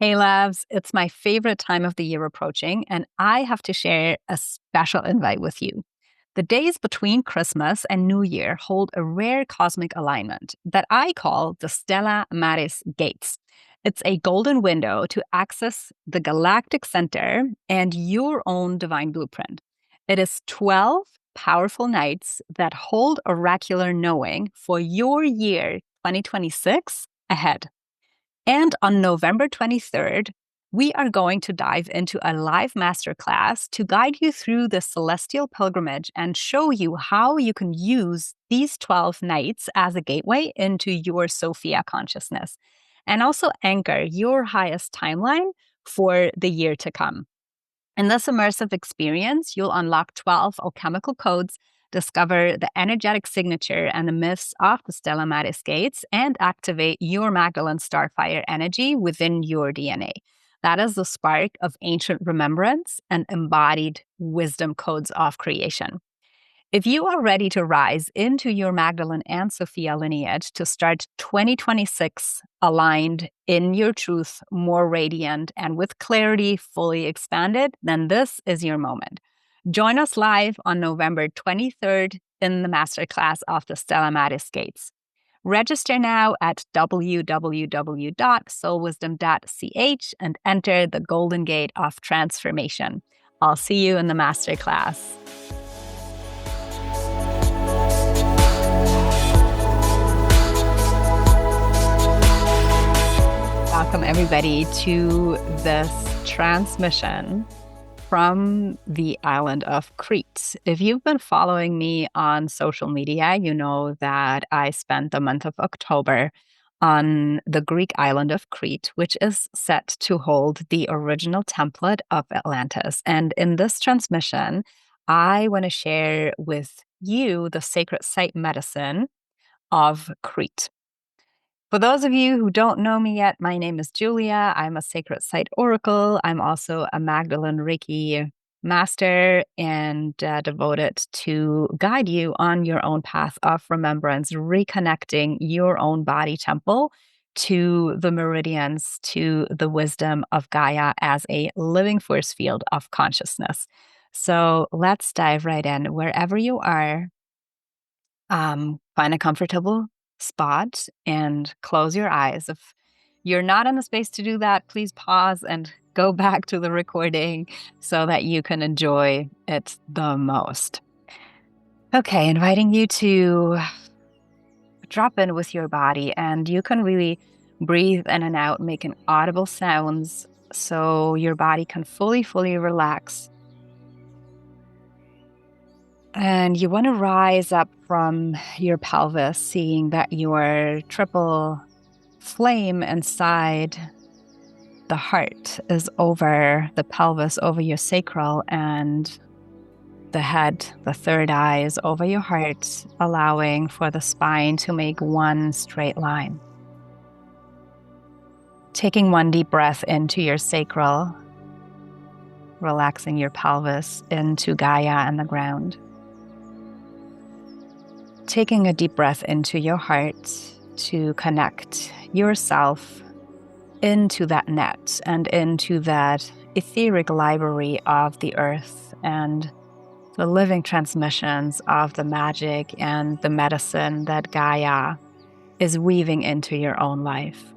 Hey loves, it's my favorite time of the year approaching, and I have to share a special invite with you. The days between Christmas and New Year hold a rare cosmic alignment that I call the 𝗪𝗵𝘃𝗃 gates. It's a golden window to access the galactic center and your own divine blueprint. It is 12 powerful nights that hold oracular knowing for your year 2026 ahead. And on November 23rd, we are going to dive into a live masterclass to guide you through the celestial pilgrimage and show you how you can use these 12 nights as a gateway into your Sophia consciousness and also anchor your highest timeline for the year to come. In this immersive experience, you'll unlock 12 alchemical codes, discover the energetic signature and the myths of the 𝗪𝗪𝘃𝗃𝗃s, and activate your Magdalene Starfire energy within your DNA. That is the spark of ancient remembrance and embodied wisdom codes of creation. If you are ready to rise into your Magdalene and Sophia lineage to start 2026 aligned in your truth, more radiant, and with clarity fully expanded, then this is your moment. Join us live on November 23rd in the masterclass of the 𝗪𝗪𝘃𝗃𝗃s. Register now at www.soulwisdom.ch and enter the Golden Gate of Transformation. I'll see you in the masterclass. Welcome, everybody, to this transmission from the island of Crete. If you've been following me on social media, you know that I spent the month of October on the Greek island of Crete, which is set to hold the original template of Atlantis. And in this transmission, I want to share with you the sacred site medicine of Crete. For those of you who don't know me yet, my name is Julia. I'm a sacred site oracle. I'm also a Magdalene Reiki master and devoted to guide you on your own path of remembrance, reconnecting your own body temple to the meridians, to the wisdom of Gaia as a living force field of consciousness. So let's dive right in. Wherever you are, find a comfortable spot and close your eyes. If you're not in the space to do that, please pause and go back to the recording so that you can enjoy it the most. Okay, inviting you to drop in with your body, and you can really breathe in and out, making audible sounds so your body can fully relax. And you want to rise up from your pelvis, seeing that your triple flame inside the heart is over the pelvis, over your sacral, and the head, the third eye, is over your heart, allowing for the spine to make one straight line. Taking one deep breath into your sacral, relaxing your pelvis into Gaia and the ground. Taking a deep breath into your heart to connect yourself into that net and into that etheric library of the earth and the living transmissions of the magic and the medicine that Gaia is weaving into your own life.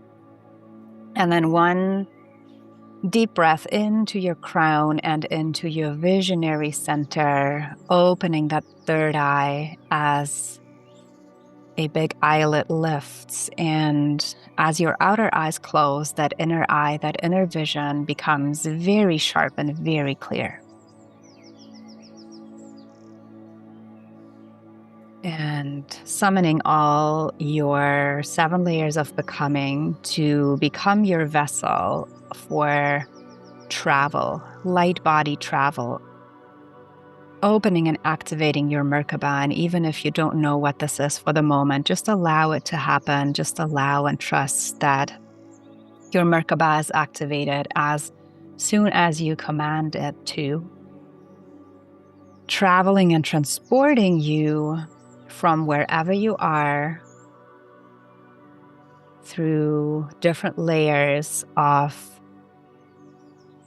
And then one deep breath into your crown and into your visionary center, opening that third eye as a big eyelid lifts, and as your outer eyes close, that inner eye, that inner vision becomes very sharp and very clear. And summoning all your 7 layers of becoming to become your vessel for travel, light body travel, opening and activating your Merkabah. And even if you don't know what this is for the moment, just allow it to happen. Just allow and trust that your Merkabah is activated as soon as you command it to. Traveling and transporting you from wherever you are through different layers of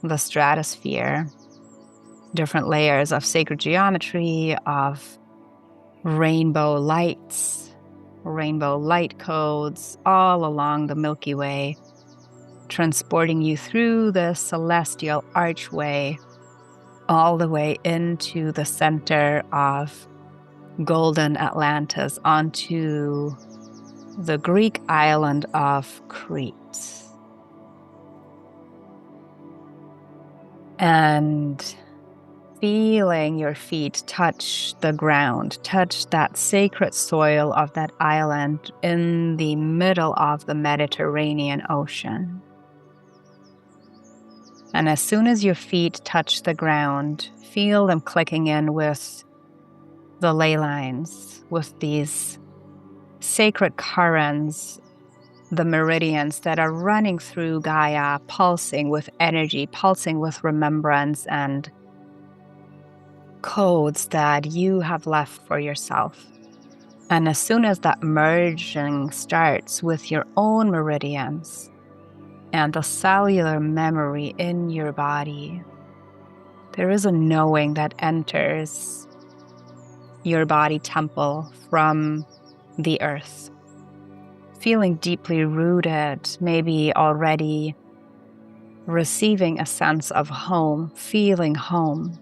the stratosphere, different layers of sacred geometry, of rainbow lights, rainbow light codes all along the Milky Way, transporting you through the celestial archway all the way into the center of golden Atlantis, onto the Greek island of Crete. And feeling your feet touch the ground, touch that sacred soil of that island in the middle of the Mediterranean Ocean. And as soon as your feet touch the ground, feel them clicking in with the ley lines, with these sacred currents, the meridians that are running through Gaia, pulsing with energy, pulsing with remembrance and codes that you have left for yourself. And as soon as that merging starts with your own meridians and the cellular memory in your body, there is a knowing that enters your body temple from the earth. Feeling deeply rooted, maybe already receiving a sense of home, feeling home.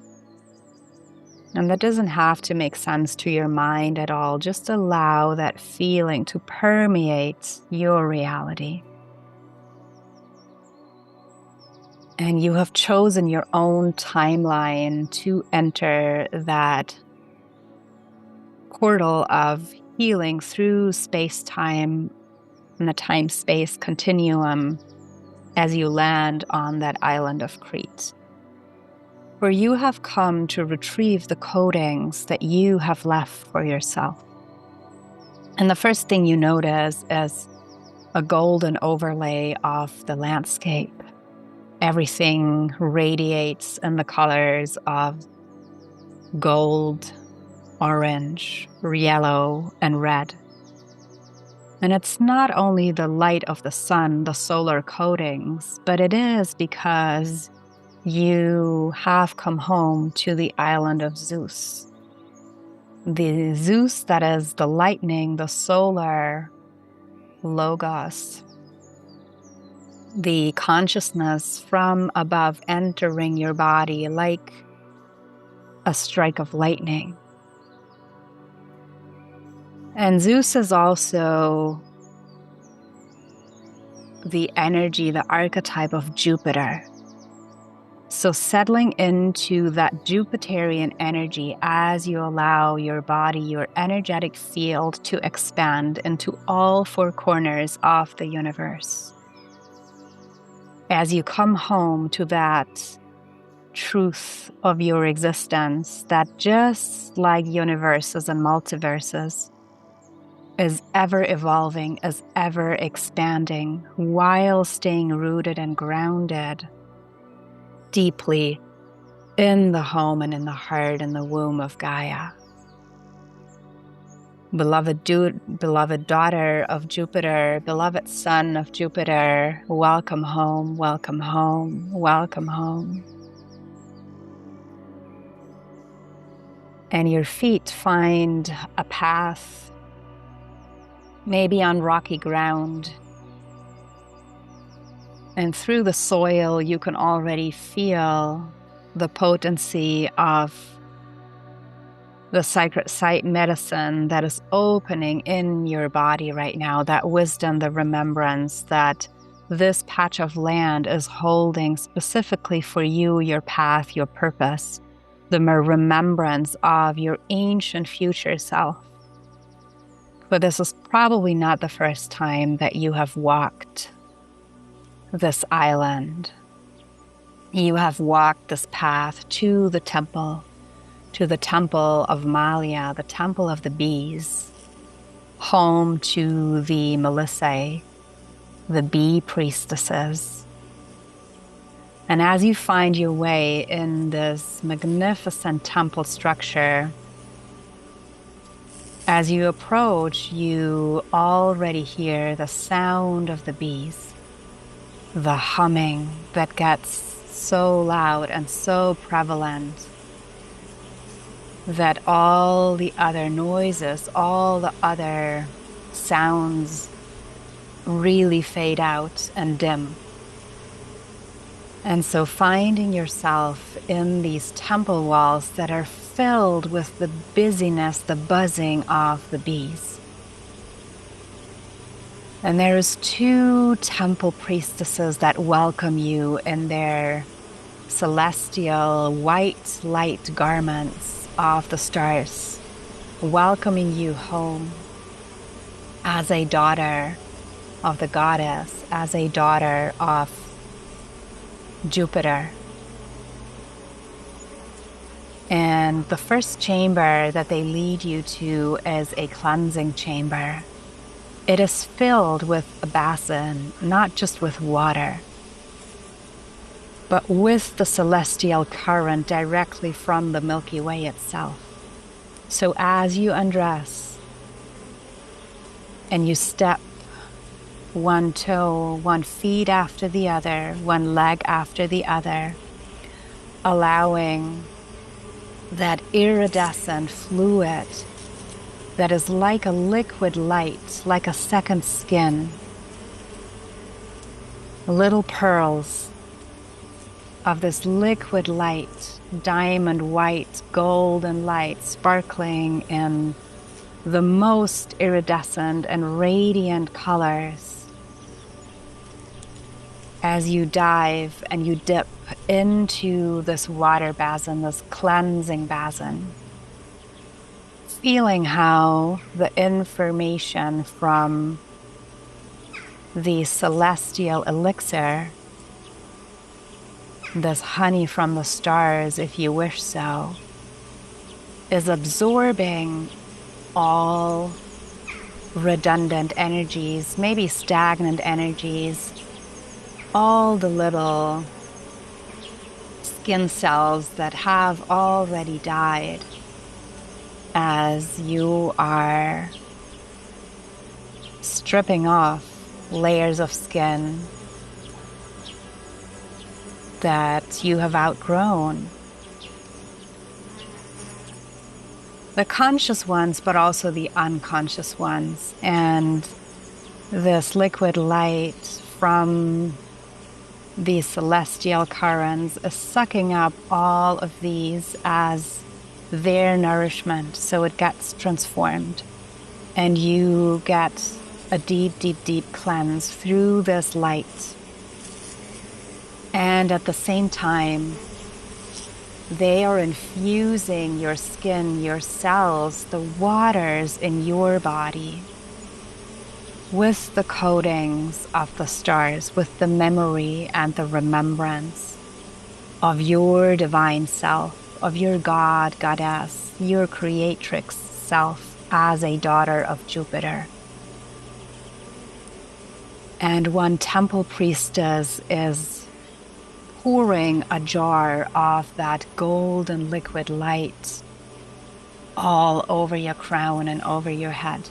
And that doesn't have to make sense to your mind at all. Just allow that feeling to permeate your reality. And you have chosen your own timeline to enter that portal of healing through space-time and the time-space continuum as you land on that island of Crete, where you have come to retrieve the codings that you have left for yourself. And the first thing you notice is a golden overlay of the landscape. Everything radiates in the colors of gold, orange, yellow, and red. And it's not only the light of the sun, the solar coatings, but it is because you have come home to the island of Zeus. The Zeus that is the lightning, the solar logos, the consciousness from above entering your body like a strike of lightning. And Zeus is also the energy, the archetype of Jupiter. So settling into that Jupiterian energy as you allow your body, your energetic field to expand into all four corners of the universe. As you come home to that truth of your existence, that just like universes and multiverses, is ever evolving, is ever expanding, while staying rooted and grounded deeply in the home and in the heart and the womb of Gaia. Beloved daughter of Jupiter, beloved son of Jupiter, welcome home, welcome home, welcome home. And your feet find a path, maybe on rocky ground. And through the soil, you can already feel the potency of the sacred site medicine that is opening in your body right now, that wisdom, the remembrance that this patch of land is holding specifically for you, your path, your purpose, the remembrance of your ancient future self. But this is probably not the first time that you have walked this island. You have walked this path to the temple of Malia, the temple of the bees, home to the Melissae, the bee priestesses. And as you find your way in this magnificent temple structure, as you approach, you already hear the sound of the bees, the humming that gets so loud and so prevalent that all the other noises, all the other sounds really fade out and dim. And so finding yourself in these temple walls that are filled with the busyness, the buzzing of the bees. And there's 2 temple priestesses that welcome you in their celestial white light garments of the stars, welcoming you home as a daughter of the goddess, as a daughter of Jupiter. And the first chamber that they lead you to is a cleansing chamber. It is filled with a basin, not just with water, but with the celestial current directly from the Milky Way itself. So as you undress and you step one toe, one feet after the other, one leg after the other, allowing that iridescent fluid that is like a liquid light, like a second skin, little pearls of this liquid light, diamond white, golden light, sparkling in the most iridescent and radiant colors. As you dive and you dip into this water basin, this cleansing basin, feeling how the information from the celestial elixir, this honey from the stars, if you wish so, is absorbing all redundant energies, maybe stagnant energies, all the little skin cells that have already died as you are stripping off layers of skin that you have outgrown. The conscious ones, but also the unconscious ones. And this liquid light from these celestial currents is sucking up all of these as their nourishment, so it gets transformed. And you get a deep, deep, deep cleanse through this light. And at the same time, they are infusing your skin, your cells, the waters in your body with the coatings of the stars, with the memory and the remembrance of your divine self, of your God, goddess, your creatrix self as a daughter of Jupiter. And one temple priestess is pouring a jar of that golden liquid light all over your crown and over your head.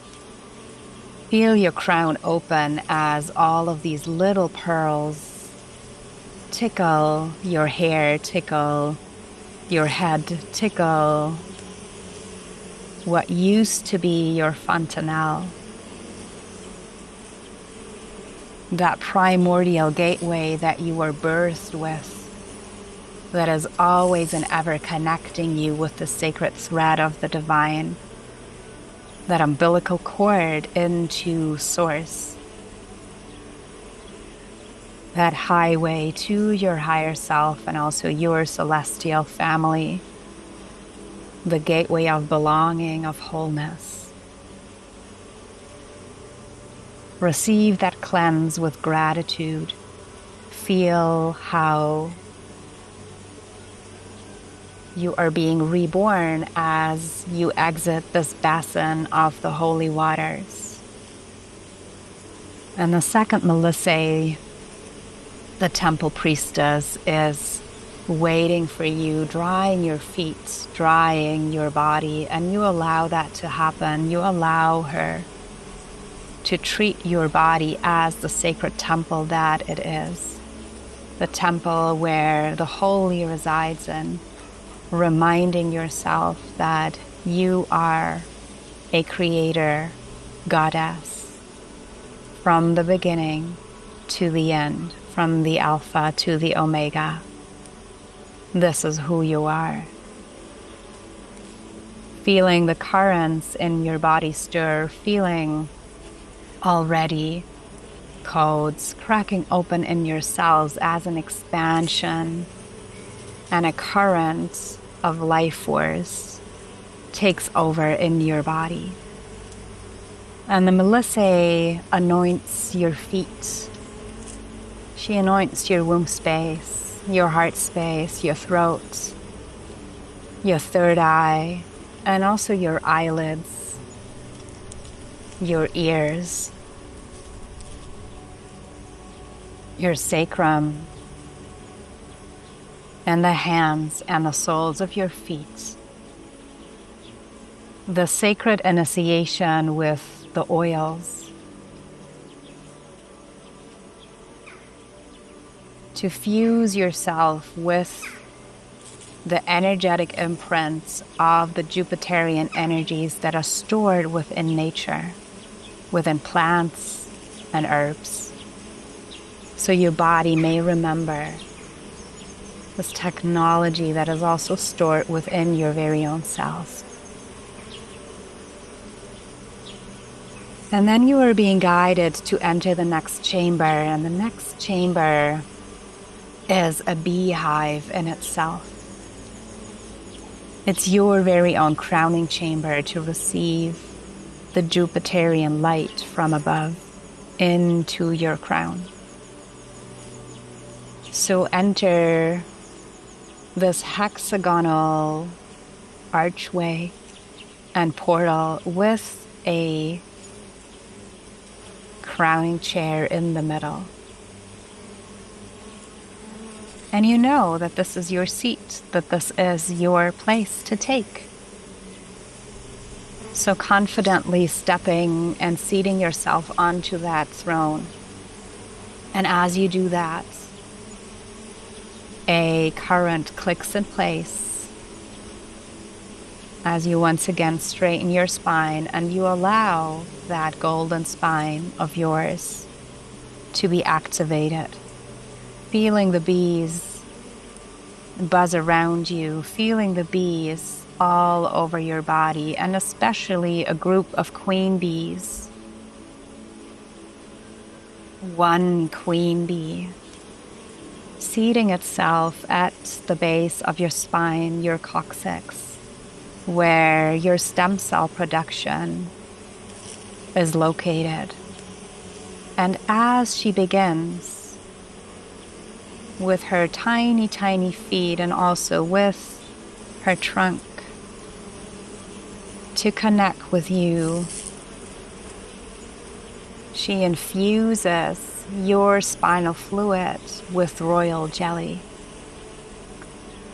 Feel your crown open as all of these little pearls tickle your hair, tickle your head, tickle what used to be your fontanelle. That primordial gateway that you were birthed with, that is always and ever connecting you with the sacred thread of the divine, that umbilical cord into source, that highway to your higher self and also your celestial family, the gateway of belonging, of wholeness. Receive that cleanse with gratitude. Feel how you are being reborn as you exit this basin of the holy waters. And the second Melissae, the temple priestess, is waiting for you, drying your feet, drying your body, and you allow that to happen. You allow her to treat your body as the sacred temple that it is. the temple where the holy resides in, reminding yourself that you are a creator goddess from the beginning to the end, from the Alpha to the Omega. This is who you are. Feeling the currents in your body stir, feeling already codes cracking open in your cells as an expansion and a current of life force takes over in your body. And the Melissae anoints your feet. She anoints your womb space, your heart space, your throat, your third eye, and also your eyelids, your ears, your sacrum, and the hands and the soles of your feet. The sacred initiation with the oils to fuse yourself with the energetic imprints of the Jupiterian energies that are stored within nature, within plants and herbs, so your body may remember this technology that is also stored within your very own cells. And then you are being guided to enter the next chamber, and the next chamber is a beehive in itself. It's your very own crowning chamber to receive the Jupiterian light from above into your crown. So enter this hexagonal archway and portal with a crowning chair in the middle. And you know that this is your seat, that this is your place to take. So confidently stepping and seating yourself onto that throne. And as you do that, a current clicks in place as you once again straighten your spine and you allow that golden spine of yours to be activated. Feeling the bees buzz around you, feeling the bees all over your body, and especially a group of queen bees. One queen bee seating itself at the base of your spine, your coccyx, where your stem cell production is located. And as she begins with her tiny, tiny feet and also with her trunk to connect with you, she infuses your spinal fluid with royal jelly.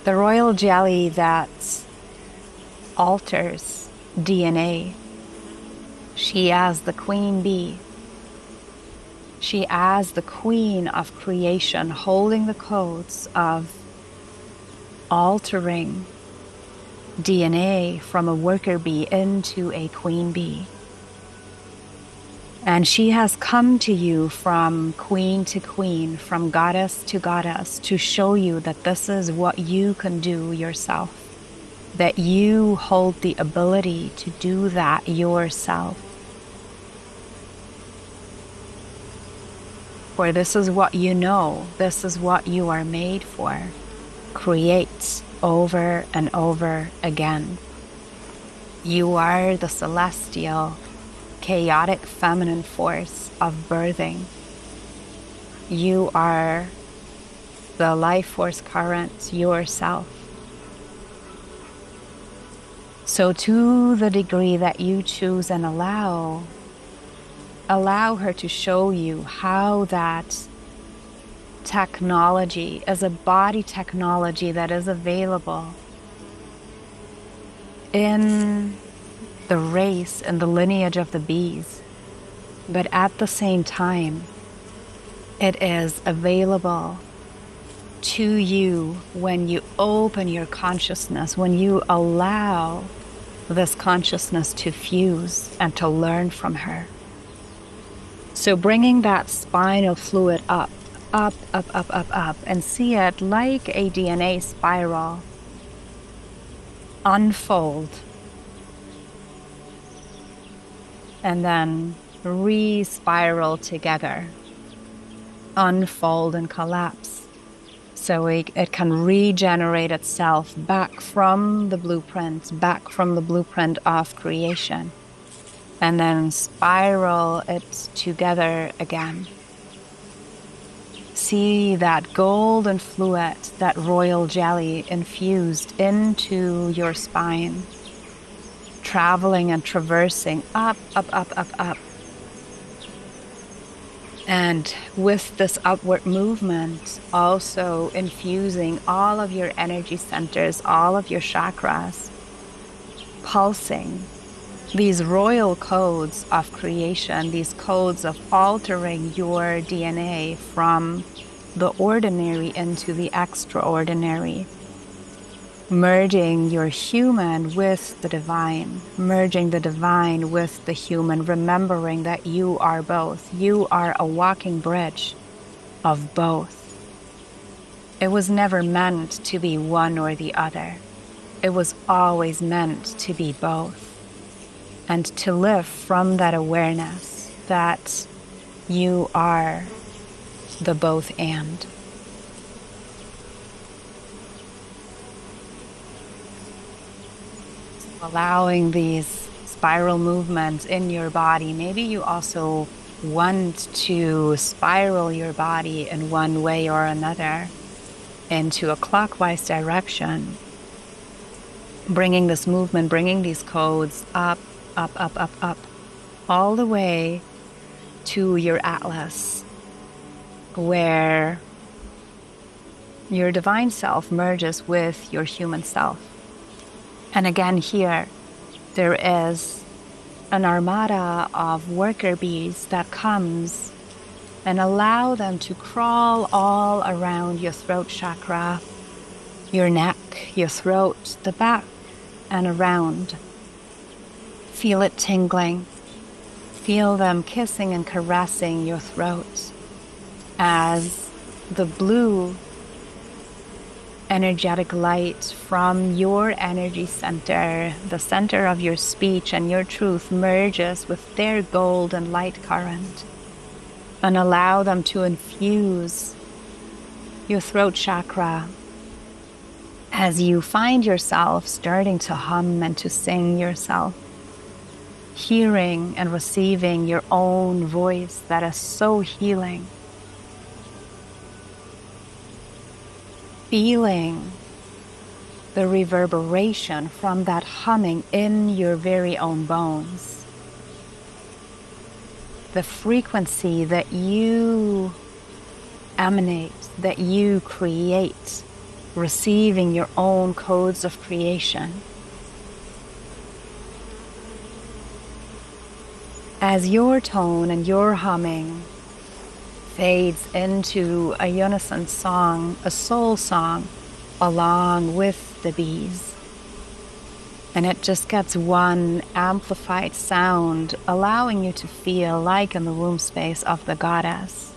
The royal jelly that alters DNA. She as the queen bee. She as the queen of creation, holding the codes of altering DNA from a worker bee into a queen bee. And she has come to you from queen to queen, from goddess to show you that this is what you can do yourself, that you hold the ability to do that yourself. For this is what you know, this is what you are made for. Create over and over again. You are the celestial, chaotic feminine force of birthing. You are the life force current yourself. So to the degree that you choose and allow her to show you how that technology is a body technology that is available in the race and the lineage of the bees, but at the same time, it is available to you when you open your consciousness, when you allow this consciousness to fuse and to learn from her. So bringing that spinal fluid up, up, up, up, up, up, and see it like a DNA spiral unfold and then re-spiral together, unfold and collapse. So it can regenerate itself back from the blueprint of creation, and then spiral it together again. See that golden fluid, that royal jelly infused into your spine, traveling and traversing up, up, up, up, up. And with this upward movement, also infusing all of your energy centers, all of your chakras, pulsing these royal codes of creation, these codes of altering your DNA from the ordinary into the extraordinary, merging your human with the divine, merging the divine with the human, remembering that you are both. You are a walking bridge of both. It was never meant to be one or the other. It was always meant to be both. And to live from that awareness that you are the both and. Allowing these spiral movements in your body. Maybe you also want to spiral your body in one way or another into a clockwise direction. Bringing this movement, bringing these codes up, up, up, up, up, all the way to your atlas, where your divine self merges with your human self. And again here, there is an armada of worker bees that comes and allow them to crawl all around your throat chakra, your neck, your throat, the back, and around. Feel it tingling. Feel them kissing and caressing your throat as the blue energetic light from your energy center, the center of your speech and your truth, merges with their golden light current, and allow them to infuse your throat chakra as you find yourself starting to hum and to sing yourself, hearing and receiving your own voice that is so healing. Feeling the reverberation from that humming in your very own bones. The frequency that you emanate, that you create, receiving your own codes of creation. As your tone and your humming fades into a unison song, a soul song, along with the bees. And it just gets one amplified sound, allowing you to feel like in the womb space of the goddess.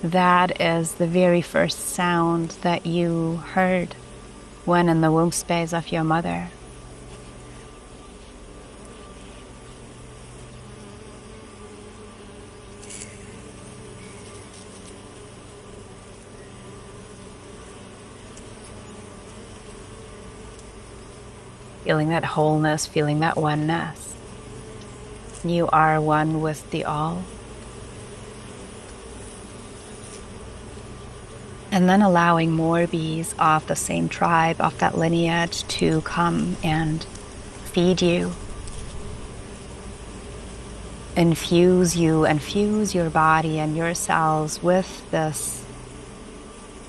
That is the very first sound that you heard when in the womb space of your mother. Feeling that wholeness, feeling that oneness. You are one with the all. And then allowing more bees of the same tribe, of that lineage, to come and feed you. Infuse you, infuse your body and your cells with this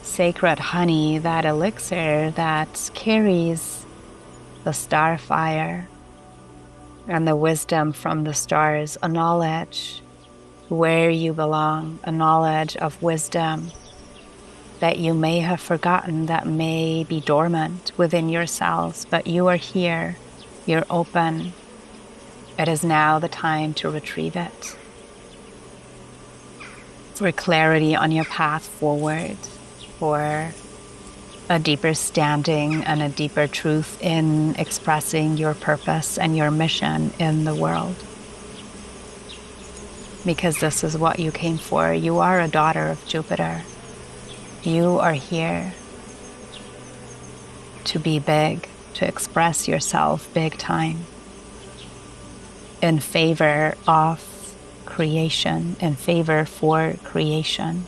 sacred honey, that elixir that carries the star fire and the wisdom from the stars, a knowledge where you belong, a knowledge of wisdom that you may have forgotten, that may be dormant within yourselves, but you are here, you're open. It is now the time to retrieve it. For clarity on your path forward, for a deeper standing and a deeper truth in expressing your purpose and your mission in the world. Because this is what you came for. You are a daughter of Jupiter. You are here to be big, to express yourself big time in favor of creation, in favor for creation,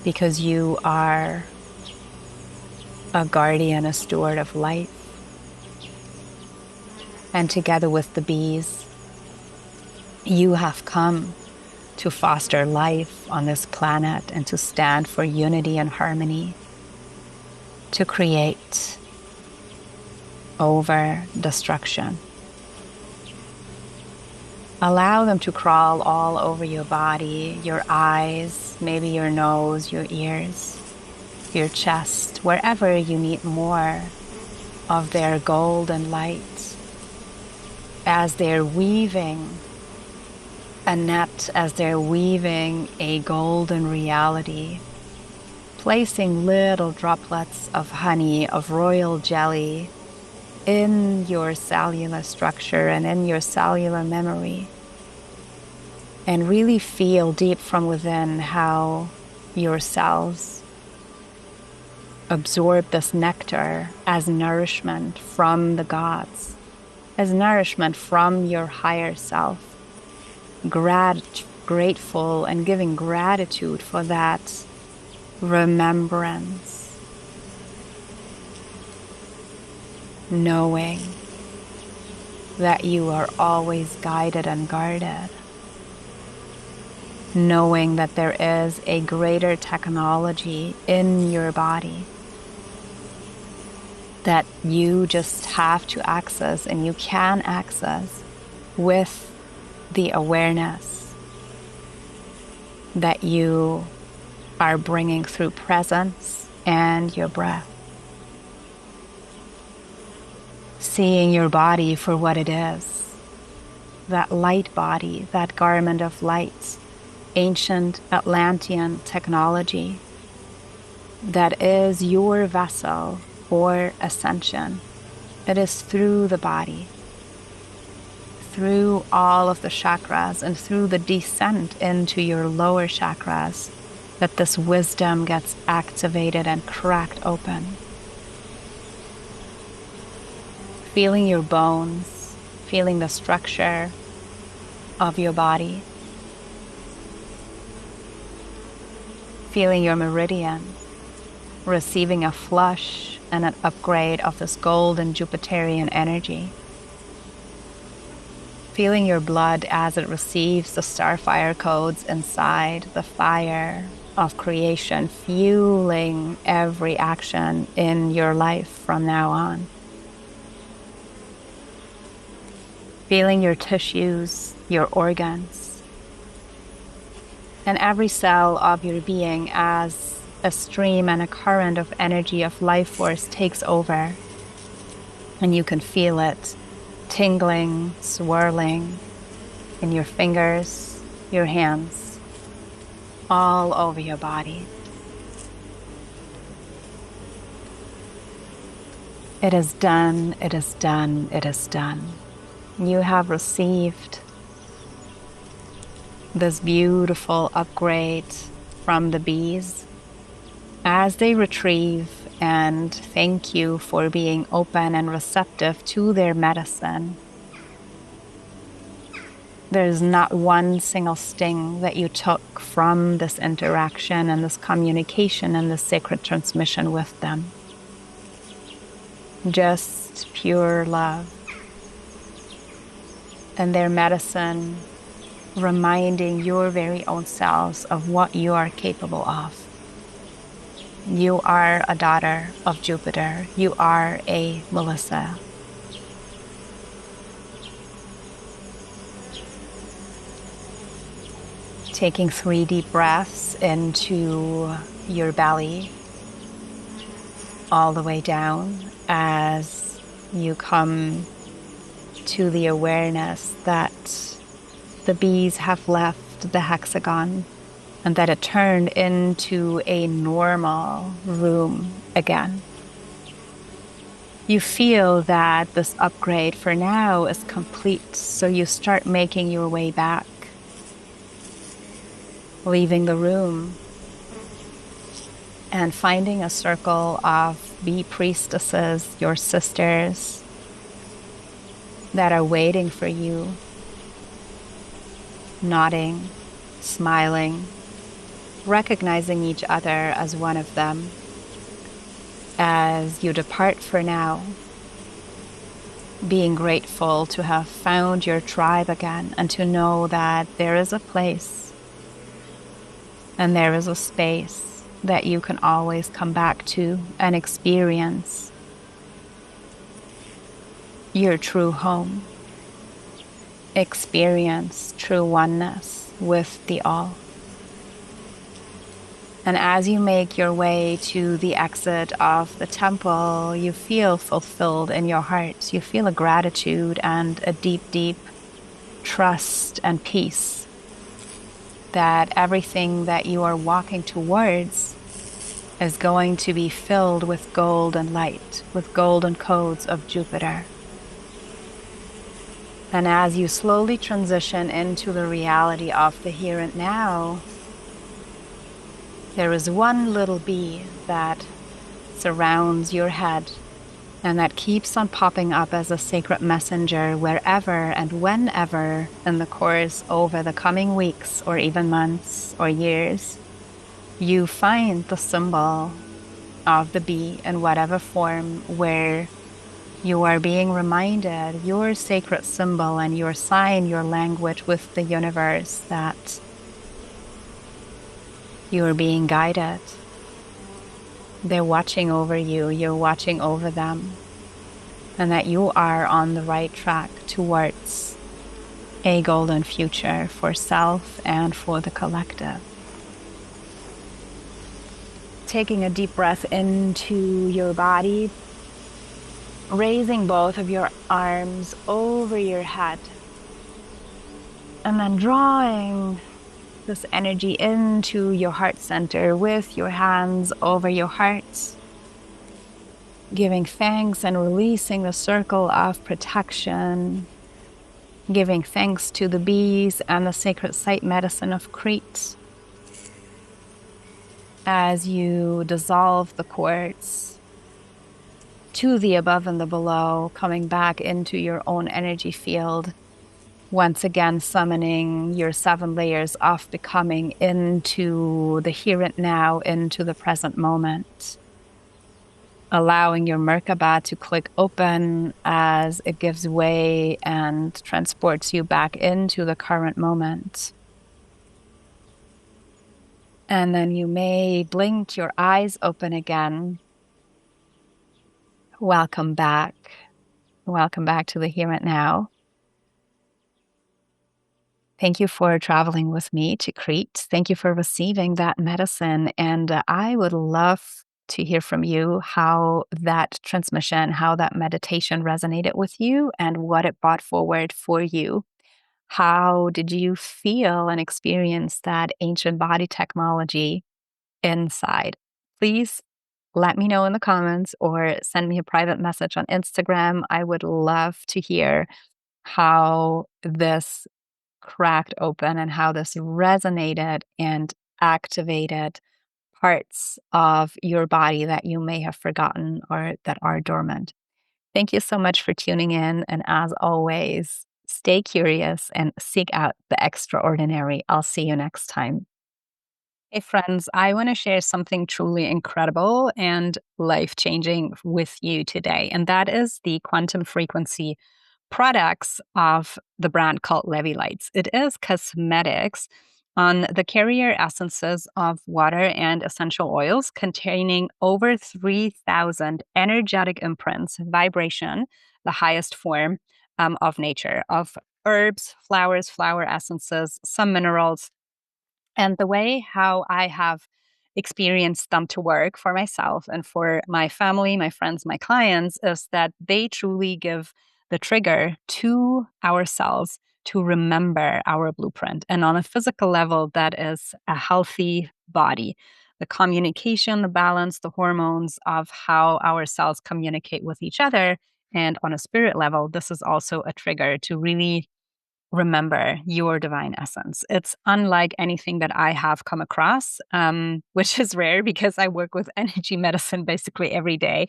because you are a guardian, a steward of life. And together with the bees, you have come to foster life on this planet and to stand for unity and harmony, to create over destruction. Allow them to crawl all over your body, your eyes, maybe your nose, your ears, your chest, wherever you need more of their golden light, as they're weaving a net, as they're weaving a golden reality, placing little droplets of honey, of royal jelly in your cellular structure and in your cellular memory. And really feel deep from within how your cells absorb this nectar as nourishment from the gods, as nourishment from your higher self. Grateful and giving gratitude for that remembrance, knowing that you are always guided and guarded, knowing that there is a greater technology in your body that you just have to access, and you can access with the awareness that you are bringing through presence and your breath. Seeing your body for what it is, that light body, that garment of light, ancient Atlantean technology that is your vessel for ascension. It is through the body, through all of the chakras and through the descent into your lower chakras that this wisdom gets activated and cracked open. Feeling your bones, feeling the structure of your body, feeling your meridian, receiving a flush and an upgrade of this golden Jupiterian energy. Feeling your blood as it receives the starfire codes inside, the fire of creation, fueling every action in your life from now on. Feeling your tissues, your organs, and every cell of your being as a stream and a current of energy of life force takes over. And you can feel it tingling, swirling in your fingers, your hands, all over your body. It is done, it is done, it is done. You have received this beautiful upgrade from the bees as they retrieve and thank you for being open and receptive to their medicine. There's not one single sting that you took from this interaction and this communication and this sacred transmission with them. Just pure love. And their medicine reminding your very own selves of what you are capable of. You are a daughter of Jupiter. You are a Melissae. Taking 3 deep breaths into your belly all the way down as you come to the awareness that the bees have left the hexagon and that it turned into a normal room again. You feel that this upgrade for now is complete, so you start making your way back, leaving the room and finding a circle of Bee Priestesses, your sisters, that are waiting for you, nodding, smiling, recognizing each other as one of them. As you depart for now, being grateful to have found your tribe again and to know that there is a place and there is a space that you can always come back to and experience your true home, experience true oneness with the all. And as you make your way to the exit of the temple, you feel fulfilled in your heart. You feel a gratitude and a deep, deep trust and peace that everything that you are walking towards is going to be filled with golden light, with golden codes of Jupiter. And as you slowly transition into the reality of the here and now, there is one little bee that surrounds your head and that keeps on popping up as a sacred messenger wherever and whenever in the course over the coming weeks or even months or years, you find the symbol of the bee in whatever form where you are being reminded your sacred symbol and your sign, your language with the universe that you are being guided. They're watching over you, you're watching over them, and that you are on the right track towards a golden future for self and for the collective. Taking a deep breath into your body, raising both of your arms over your head, and then drawing this energy into your heart center with your hands over your heart, giving thanks and releasing the circle of protection, giving thanks to the bees and the sacred site medicine of Crete. As you dissolve the quartz to the above and the below, coming back into your own energy field, once again summoning your 7 layers of becoming into the here and now, into the present moment. Allowing your Merkabah to click open as it gives way and transports you back into the current moment. And then you may blink your eyes open again. Welcome back. Welcome back to the here and now. Thank you for traveling with me to Crete. Thank you for receiving that medicine. And I would love to hear from you how that transmission, how that meditation resonated with you and what it brought forward for you. How did you feel and experience that ancient body technology inside? Please let me know in the comments or send me a private message on Instagram. I would love to hear how this cracked open and how this resonated and activated parts of your body that you may have forgotten or that are dormant. Thank you so much for tuning in. And as always, stay curious and seek out the extraordinary. I'll see you next time. Hey, friends, I want to share something truly incredible and life-changing with you today. And that is the quantum frequency products of the brand called 𝗪𝗟𝗰𝗄𝗧. It is cosmetics on the carrier essences of water and essential oils containing over 3,000 energetic imprints, vibration, the highest form of nature, of herbs, flowers, flower essences, some minerals. And the way how I have experienced them to work for myself and for my family, my friends, my clients, is that they truly give the trigger to our cells to remember our blueprint. And on a physical level, that is a healthy body. The communication, the balance, the hormones of how our cells communicate with each other. And on a spirit level, this is also a trigger to really remember your divine essence. It's unlike anything that I have come across, which is rare because I work with energy medicine basically every day.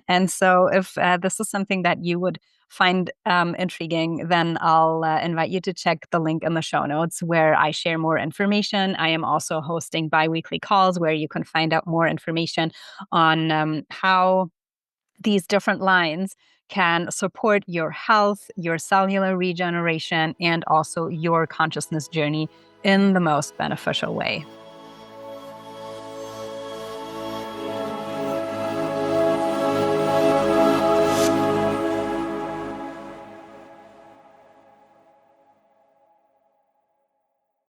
And so if this is something that you would find intriguing, then I'll invite you to check the link in the show notes where I share more information. I am also hosting bi-weekly calls where you can find out more information on how these different lines can support your health, your cellular regeneration, and also your consciousness journey in the most beneficial way.